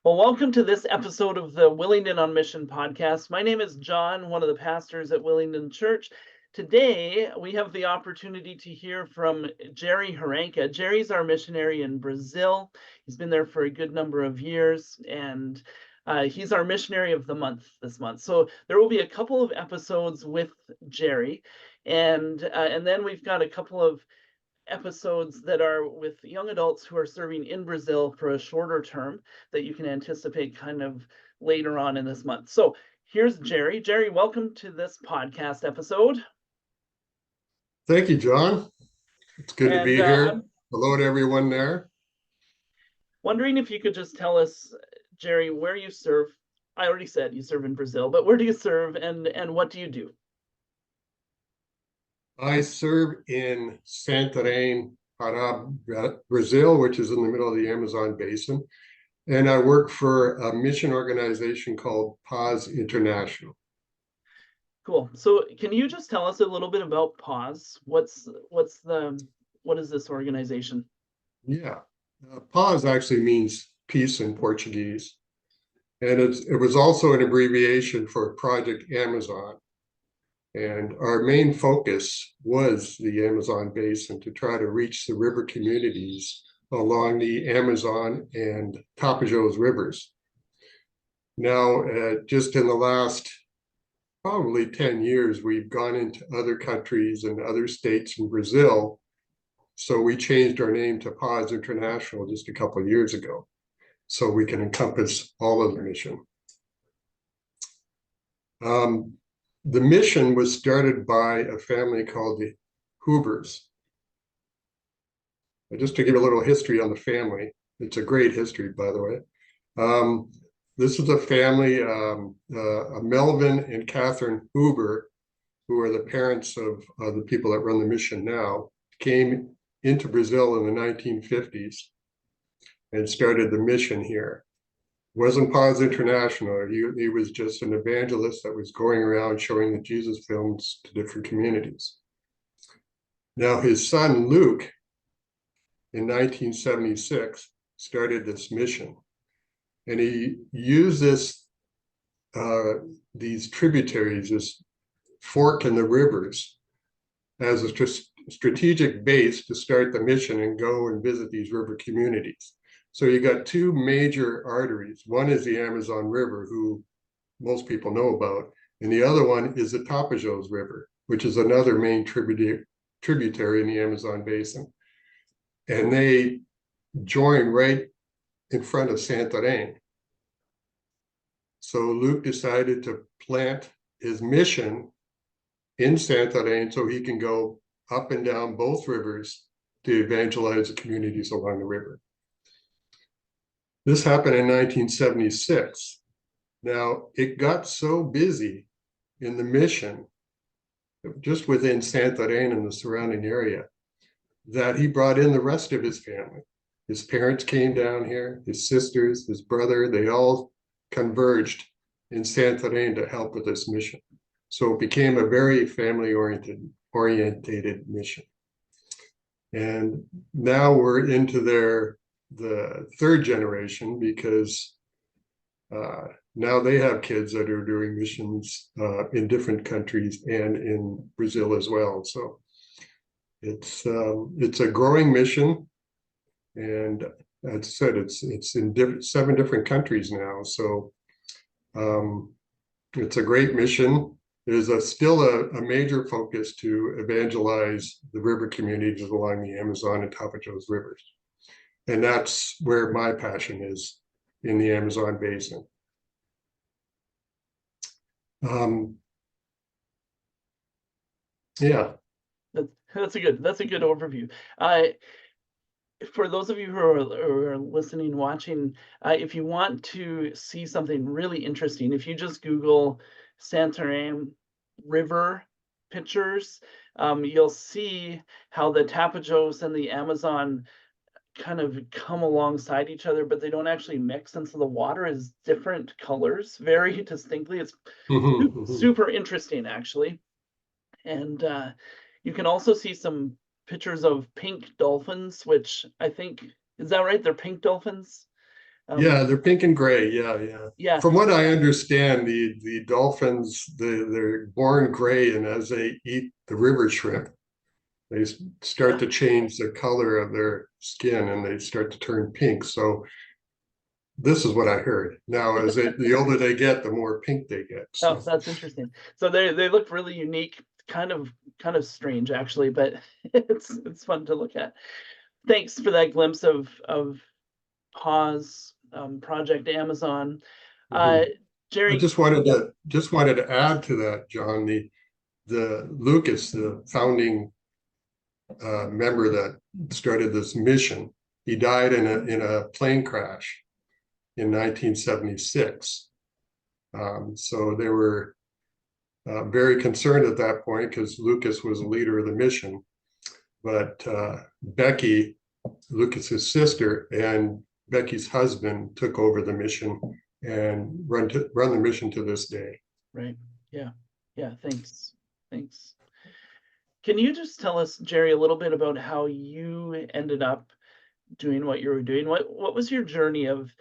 Well, welcome to this episode of the Willingdon on Mission podcast. My name is John, one of the pastors at Willingdon Church. Today, we have the opportunity to hear from Jerry Haranka. Jerry's our missionary in Brazil. He's been there for a good number of years, and he's our missionary of the month this month. So there will be a couple of episodes with Jerry, and then we've got a couple of episodes that are with young adults who are serving in Brazil for a shorter term that you can anticipate kind of later on in this month. So here's Jerry. Jerry, welcome to this podcast episode. Thank you, John. It's good to be here. I'm Hello to everyone there. wondering if you could just tell us, Jerry, where you serve. I already said you serve in Brazil, but where do you serve and what do you do? I serve in Santarém, Pará, Brazil, which is in the middle of the Amazon basin. And I work for a mission organization called Paz International. Cool. So can you just tell us a little bit about Paz? What is this organization? Yeah, Paz actually means peace in Portuguese. And it was also an abbreviation for Project Amazon. And our main focus was the Amazon basin to try to reach the river communities along the Amazon and Tapajós rivers. Now, just in the last probably 10 years, we've gone into other countries and other states in Brazil. So we changed our name to Paz International just a couple of years ago, so we can encompass all of the mission. The mission was started by a family called the Hoovers. Just to give a little history on the family, it's a great history, by the way. This is a family, Melvin and Catherine Hoover, who are the parents of the people that run the mission now, came into Brazil in the 1950s and started the mission here. Wasn't Paz International. He was just an evangelist that was going around showing the Jesus films to different communities. Now his son, Luke, in 1976, started this mission. And he used these tributaries, this fork in the rivers, as a strategic base to start the mission and go and visit these river communities. So you got two major arteries. One is the Amazon River, who most people know about, and the other one is the Tapajós River, which is another main tributary in the Amazon basin. And they join right in front of Santarém. So Luke decided to plant his mission in Santarém so he can go up and down both rivers to evangelize the communities along the river. This happened in 1976. Now, it got so busy in the mission, just within Santarém and the surrounding area, that he brought in the rest of his family. His parents came down here, his sisters, his brother, they all converged in Santarém to help with this mission. So it became a very family-oriented mission. And now we're into the third generation, because now they have kids that are doing missions in different countries and in Brazil as well. So it's a growing mission, and as I said, it's in 7 different countries now. So it's a great mission. There's still a major focus to evangelize the river communities along the Amazon and Tapajós rivers. And that's where my passion is, in the Amazon basin. Yeah. That's a good overview. For those of you who are listening, watching, if you want to see something really interesting, if you just Google Santarém River pictures, you'll see how the Tapajós and the Amazon kind of come alongside each other, but they don't actually mix, and so the water is different colors very distinctly. It's super interesting, actually. And you can also see some pictures of pink dolphins, which I think, is that right? They're pink dolphins. Yeah, they're pink and gray. Yeah, yeah. Yeah. From what I understand, the dolphins, they're born gray, and as they eat the river shrimp, they start to change the color of their skin and they start to turn pink. So this is what I heard. Now, the older they get, the more pink they get. Oh, So that's interesting. So they look really unique, kind of strange actually, but it's fun to look at. Thanks for that glimpse of Pause, Project Amazon. Uh, mhm. I Jerry, just wanted to add to that, John, the Lucas, the founding member that started this mission, he died in a plane crash in 1976. So they were very concerned at that point because Lucas was a leader of the mission. But Becky, Lucas's sister, and Becky's husband took over the mission and run the mission to this day. right? Yeah, yeah. Thanks. Can you just tell us, Jerry, a little bit about how you ended up doing what you were doing? What was your journey of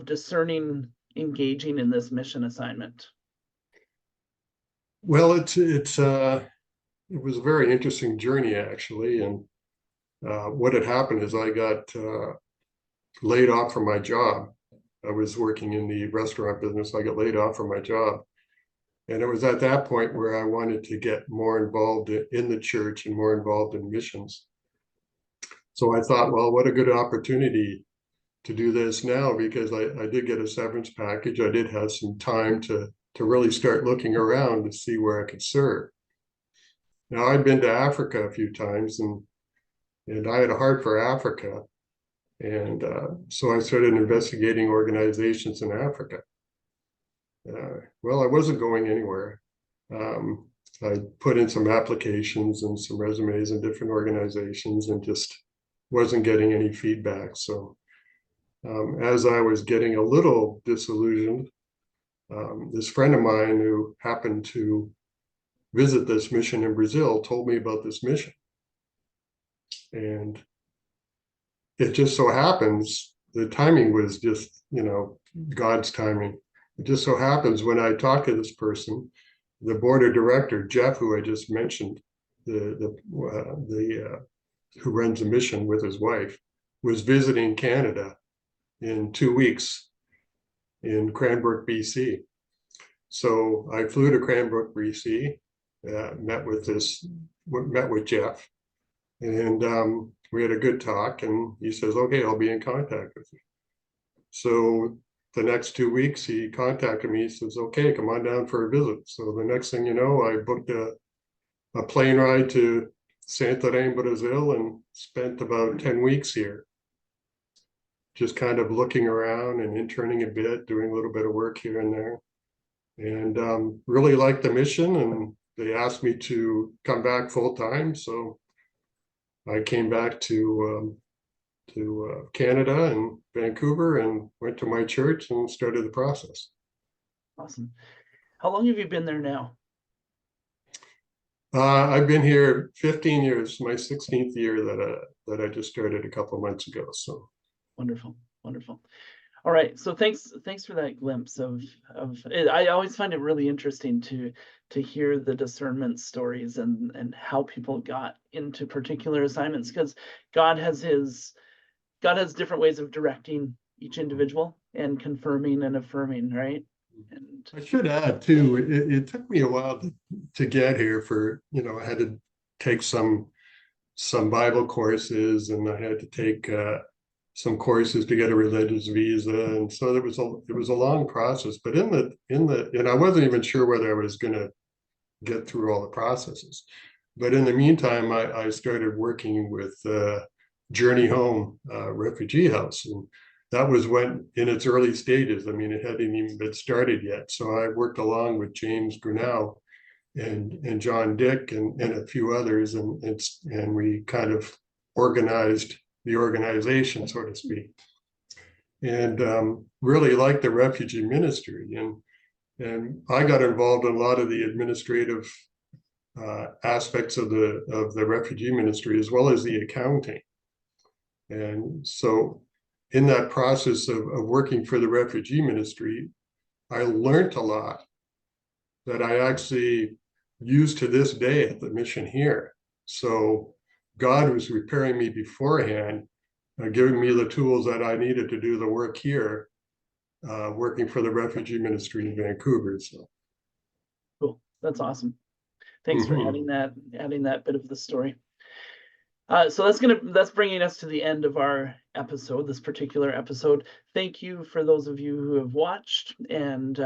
discerning, engaging in this mission assignment? Well, it was a very interesting journey actually, and what had happened is I got laid off from my job. I was working in the restaurant business. I got laid off from my job. And it was at that point where I wanted to get more involved in the church and more involved in missions. So I thought, well, what a good opportunity to do this now, because I did get a severance package. I did have some time to really start looking around to see where I could serve. Now, I'd been to Africa a few times, and I had a heart for Africa. And so I started investigating organizations in Africa. Well, I wasn't going anywhere. I put in some applications and some resumes in different organizations and just wasn't getting any feedback. So as I was getting a little disillusioned, this friend of mine who happened to visit this mission in Brazil told me about this mission. And it just so happens, the timing was just, God's timing. It just so happens when I talked to this person, the board of director, Jeff, who I just mentioned, who runs the mission with his wife, was visiting Canada in 2 weeks in Cranbrook, BC. So I flew to Cranbrook, BC, met with Jeff, and we had a good talk. And he says, "Okay, I'll be in contact with you." So the next 2 weeks, he contacted me. He says, "Okay, come on down for a visit." So the next thing you know, I booked a plane ride to Santarém, Brazil, and spent about 10 weeks here, just kind of looking around and interning a bit, doing a little bit of work here and there, and really liked the mission. And they asked me to come back full time. So I came back to Canada and Vancouver and went to my church and started the process. Awesome. How long have you been there now? I've been here 15 years, my 16th year that I just started a couple of months ago. So Wonderful. All right. So thanks for that glimpse of it. I always find it really interesting to hear the discernment stories and how people got into particular assignments, because God has different ways of directing each individual and confirming and affirming, right? And I should add too, it took me a while to get here. I had to take some Bible courses, and I had to take some courses to get a religious visa, and so it was a long process. But and I wasn't even sure whether I was going to get through all the processes. But in the meantime, I started working with Journey Home Refugee House, and that was when in its early stages. I mean, it hadn't even been started yet. So I worked along with James Grinnell and John Dick and a few others, and we kind of organized the organization, so to speak, and really liked the refugee ministry. And I got involved in a lot of the administrative aspects of the refugee ministry, as well as the accounting. And so in that process of working for the refugee ministry, I learned a lot that I actually use to this day at the mission here. So God was preparing me beforehand, giving me the tools that I needed to do the work here, working for the refugee ministry in Vancouver. So Cool. That's awesome. Thanks for adding that bit of the story. So that's bringing us to the end of our episode, this particular episode. Thank you for those of you who have watched, and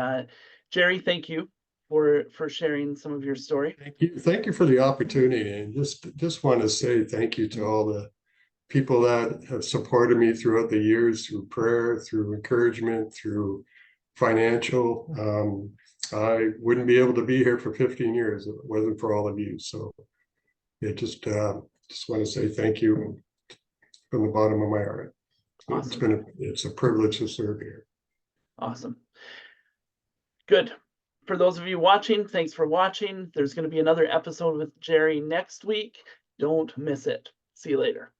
Jerry, thank you for sharing some of your story. Thank you for the opportunity, and just want to say thank you to all the people that have supported me throughout the years, through prayer, through encouragement, through financial. I wouldn't be able to be here for 15 years if it wasn't for all of you. So it just want to say thank you from the bottom of my heart. Awesome. It's a privilege to serve here. Awesome. Good. For those of you watching, thanks for watching. There's going to be another episode with Jerry next week. Don't miss it. See you later.